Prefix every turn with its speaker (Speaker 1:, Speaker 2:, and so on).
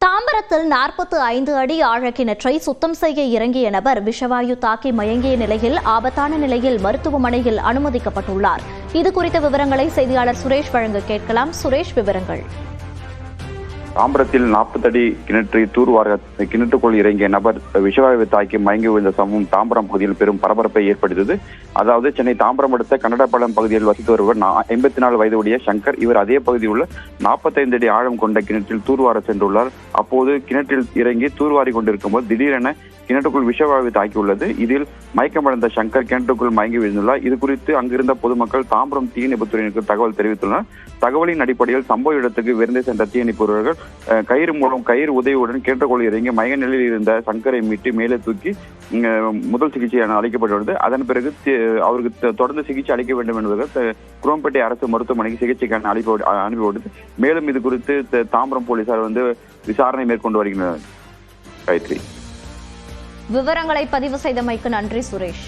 Speaker 1: தாம்பரத்தில் 45 அடி ஆழ கிணற்றை சுத்தம் செய்ய இறங்கிய நபர் விஷவாயு தாக்கி மயங்கிய நிலையில் ஆபத்தான நிலையில் மருத்துவமனையில் அனுமதிக்கப்பட்டுள்ளார். இதுகுறித்த விவரங்களை செய்தியாளர் சுரேஷ் வழங்க கேட்கலாம். சுரேஷ், விவரங்கள்.
Speaker 2: தாம்பரத்தில் 40 அடி கிணற்றை தூர்வார கிணற்றுக்குள் இறங்கிய நபர் விஷவாயு தாக்கி மயங்கி விழுந்த சம்பவம் தாம்பரம் பகுதியில் பெரும் பரபரப்பை ஏற்படுத்தியது. அதாவது சென்னை தாம்பரம் அடுத்த கன்னடப்பாளையம் பகுதியில் வசித்து வருவர் 84 வயது உடைய சங்கர். இவர் அதே பகுதியில் உள்ள 45 அடி ஆழம் கொண்ட கிணற்றில் தூர்வார சென்றுள்ளார். அப்போது கிணற்றில் இறங்கி தூர்வாரி கொண்டிருக்கும் போது திடீரென கிணற்றுக்குள் விஷவாயு தாக்கியுள்ளது. இதில் மயக்கமடைந்த சங்கர் கிணற்றுக்குள் மயங்கி விழுந்துள்ளார். இது குறித்து அங்கிருந்த பொதுமக்கள் தாம்பரம் தீயணைப்புத்துறையினருக்கு தகவல் தெரிவித்துள்ளனர். தகவலின் அடிப்படையில் சம்பவ இடத்துக்கு விரைந்து சென்ற தீயணைப்பு வீரர்கள் கயிறு உதவியுடன் கிணற்றுக்குள் இறங்கி மயக்க நிலையில் இருந்த சங்கரை மீட்டு மேலே தூக்கி முதல் சிகிச்சை அளிக்கப்பட்டுள்ளது. அதன் பிறகு அவருக்கு தொடர்ந்து சிகிச்சை அளிக்க வேண்டும் என்பதற்கு குரோம்பேட்டை அரசு மருத்துவமனைக்கு சிகிச்சைக்கான அனுப்பிவிட்டது. மேலும் இது குறித்து தாம்பரம் போலீசார் விசாரணை மேற்கொண்டு வருகின்றனர்.
Speaker 1: விவரங்களை பதிவு செய்தமைக்கு நன்றி சுரேஷ்.